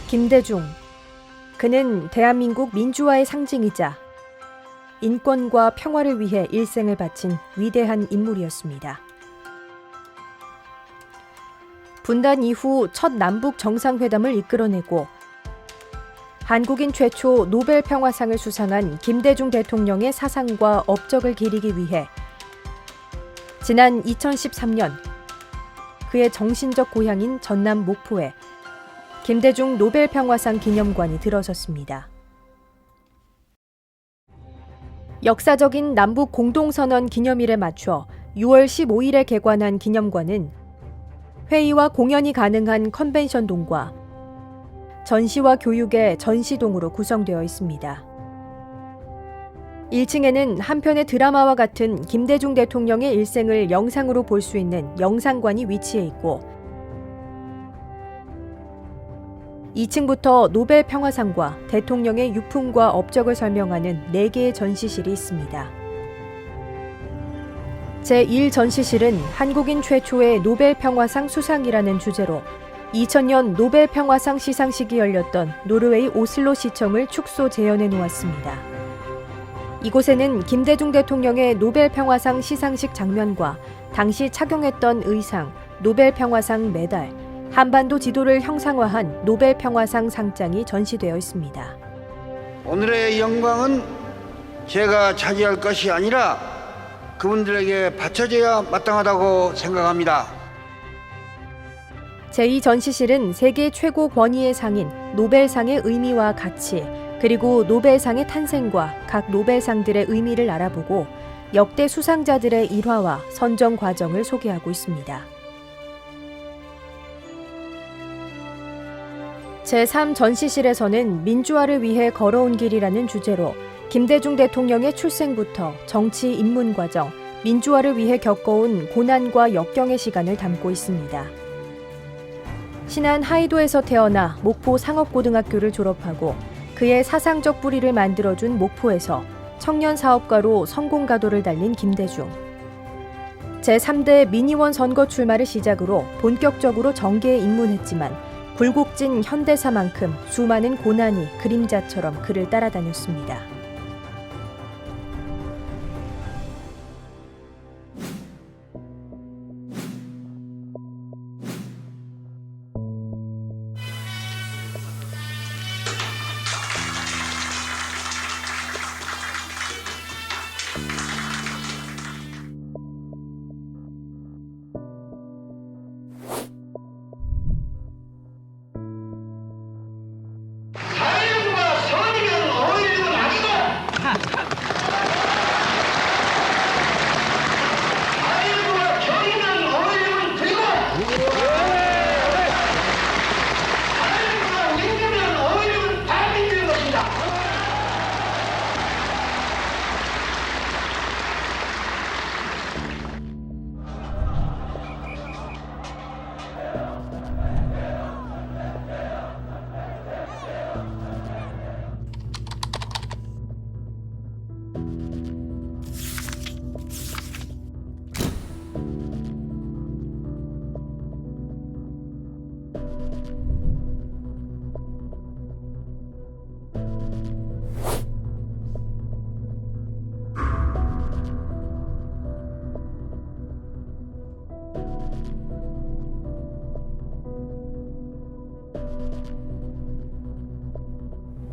김대중. 그는 대한민국 민주화의 상징이자 인권과 평화를 위해 일생을 바친 위대한 인물이었습니다. 분단 이후 첫 남북 정상회담을 이끌어내고 한국인 최초 노벨 평화상을 수상한 김대중 대통령의 사상과 업적을 기리기 위해 지난 2013년 그의 정신적 고향인 전남 목포에 김대중 노벨 평화상 기념관이 들어섰습니다. 역사적인 남북 공동선언 기념일에 맞춰 6월 15일에 개관한 기념관은 회의와 공연이 가능한 컨벤션동과 전시와 교육의 전시동으로 구성되어 있습니다. 1층에는 한편의 드라마와 같은 김대중 대통령의 일생을 영상으로 볼 수 있는 영상관이 위치해 있고 2층부터 노벨 평화상과 대통령의 유품과 업적을 설명하는 4개의 전시실이 있습니다. 제1전시실은 한국인 최초의 노벨 평화상 수상이라는 주제로 2000년 노벨 평화상 시상식이 열렸던 노르웨이 오슬로 시청을 축소 재현해 놓았습니다. 이곳에는 김대중 대통령의 노벨 평화상 시상식 장면과 당시 착용했던 의상, 노벨 평화상 메달, 한반도 지도를 형상화한 노벨 평화상 상장이 전시되어 있습니다. 오늘의 영광은 제가 차지할 것이 아니라 그분들에게 바쳐져야 마땅하다고 생각합니다. 제2전시실은 세계 최고 권위의 상인 노벨상의 의미와 가치, 그리고 노벨상의 탄생과 각 노벨상들의 의미를 알아보고 역대 수상자들의 일화와 선정 과정을 소개하고 있습니다. 제3전시실에서는 민주화를 위해 걸어온 길이라는 주제로 김대중 대통령의 출생부터 정치 입문 과정, 민주화를 위해 겪어온 고난과 역경의 시간을 담고 있습니다. 신안 하이도에서 태어나 목포 상업고등학교를 졸업하고 그의 사상적 뿌리를 만들어준 목포에서 청년 사업가로 성공가도를 달린 김대중. 제3대 민의원 선거 출마를 시작으로 본격적으로 정계에 입문했지만 굴곡진 현대사만큼 수많은 고난이 그림자처럼 그를 따라다녔습니다.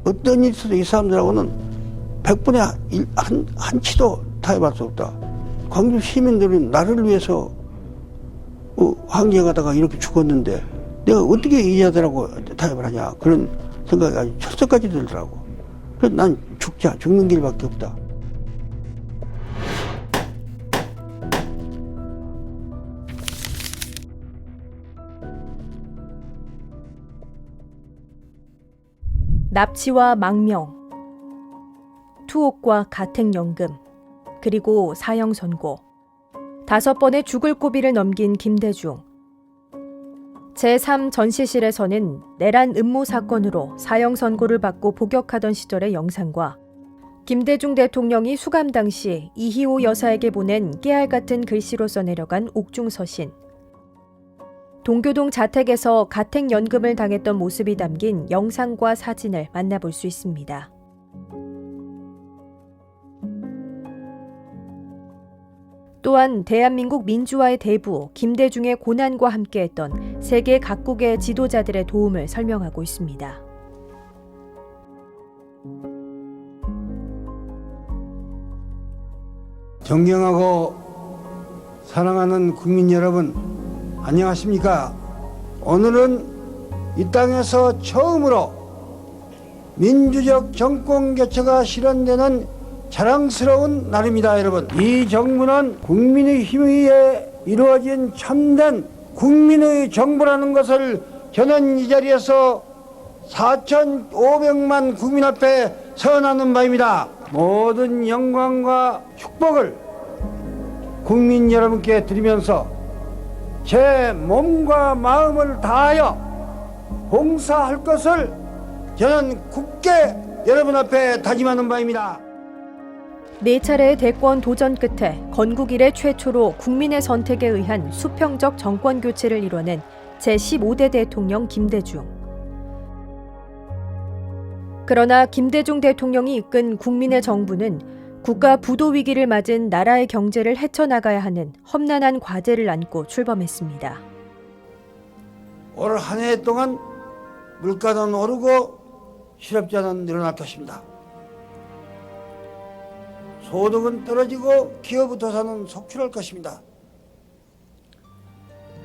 어떤 일이 있어도 이 사람들하고는 100분의 한 치도 타협할 수 없다. 광주 시민들은 나를 위해서 항쟁하다가 이렇게 죽었는데 내가 어떻게 이 자들하고 타협을 하냐, 그런 생각이 아주 철석까지 들더라고. 그래서 난 죽는 길밖에 없다. 납치와 망명, 투옥과 가택연금, 그리고 사형 선고, 5번의 죽을 고비를 넘긴 김대중. 제3전시실에서는 내란 음모 사건으로 사형 선고를 받고 복역하던 시절의 영상과 김대중 대통령이 수감 당시 이희호 여사에게 보낸 깨알 같은 글씨로 써내려간 옥중서신, 동교동 자택에서 가택연금을 당했던 모습이 담긴 영상과 사진을 만나볼 수 있습니다. 또한 대한민국 민주화의 대부 김대중의 고난과 함께했던 세계 각국의 지도자들의 도움을 설명하고 있습니다. 존경하고 사랑하는 국민 여러분, 안녕하십니까? 오늘은 이 땅에서 처음으로 민주적 정권 교체가 실현되는 자랑스러운 날입니다, 여러분. 이 정부는 국민의 힘에 의해 이루어진 참된 국민의 정부라는 것을 저는 이 자리에서 4,500만 국민 앞에 선언하는 바입니다. 모든 영광과 축복을 국민 여러분께 드리면서 제 몸과 마음을 다하여 봉사할 것을 저는 굳게 여러분 앞에 다짐하는 바입니다. 4차례의 대권 도전 끝에 건국 이래 최초로 국민의 선택에 의한 수평적 정권 교체를 이뤄낸 제15대 대통령 김대중. 그러나 김대중 대통령이 이끈 국민의 정부는 국가 부도 위기를 맞은 나라의 경제를 헤쳐나가야 하는 험난한 과제를 안고 출범했습니다. 올 한 해 동안 물가는 오르고 실업자는 늘어날 것입니다. 소득은 떨어지고 기업부터서는 속출할 것입니다.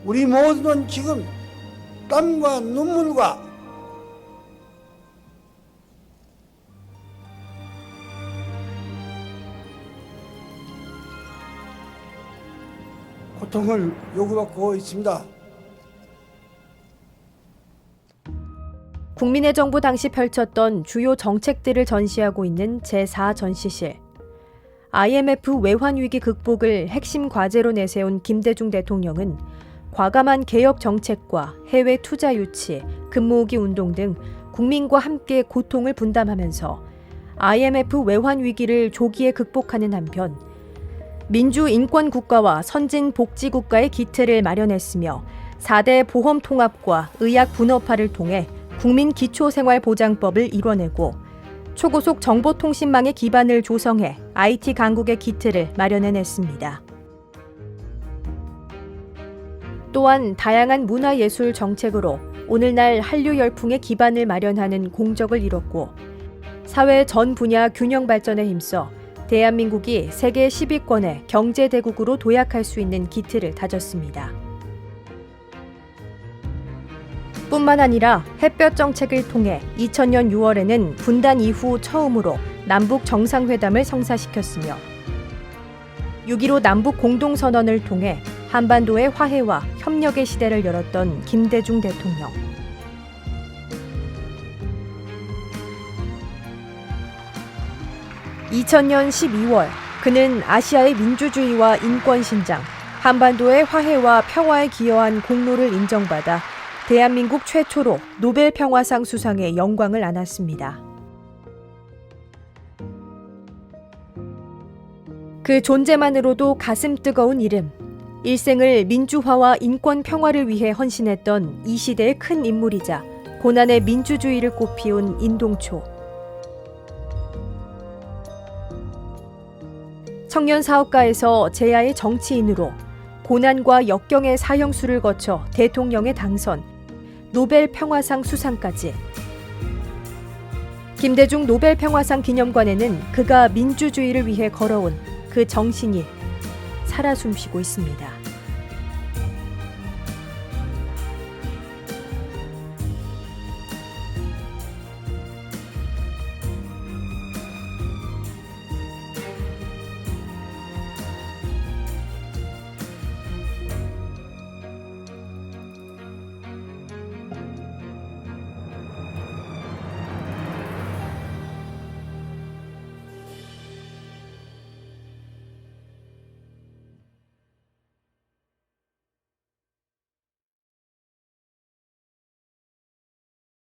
우리 모두는 지금 땀과 눈물과 고통을 요구받고 있습니다. 국민의 정부 당시 펼쳤던 주요 정책들을 전시하고 있는 제4 전시실. IMF 외환위기 극복을 핵심 과제로 내세운 김대중 대통령은 과감한 개혁 정책과 해외 투자 유치, 근무오기 운동 등 국민과 함께 고통을 분담하면서 IMF 외환위기를 조기에 극복하는 한편 민주 인권 국가와 선진 복지 국가의 기틀을 마련했으며 4대 보험 통합과 의학 분업화를 통해 국민 기초생활보장법을 이뤄내고 초고속 정보통신망의 기반을 조성해 IT 강국의 기틀을 마련해냈습니다. 또한 다양한 문화예술 정책으로 오늘날 한류 열풍의 기반을 마련하는 공적을 이뤘고 사회 전 분야 균형 발전에 힘써 대한민국이 세계 10위권의 경제대국으로 도약할 수 있는 기틀을 다졌습니다. 뿐만 아니라 햇볕 정책을 통해 2000년 6월에는 분단 이후 처음으로 남북 정상회담을 성사시켰으며 6.15 남북 공동선언을 통해 한반도의 화해와 협력의 시대를 열었던 김대중 대통령. (2000년 12월) 그는 아시아의 민주주의와 인권 신장, 한반도의 화해와 평화에 기여한 공로를 인정받아 대한민국 최초로 노벨 평화상 수상의 영광을 안았습니다. 그 존재만으로도 가슴 뜨거운 이름, 일생을 민주화와 인권 평화를 위해 헌신했던 이 시대의 큰 인물이자 고난의 민주주의를 꽃피운 인동초. 청년 사업가에서 제야의 정치인으로 고난과 역경의 사형수를 거쳐 대통령에 당선, 노벨 평화상 수상까지. 김대중 노벨 평화상 기념관에는 그가 민주주의를 위해 걸어온 그 정신이 살아 숨쉬고 있습니다.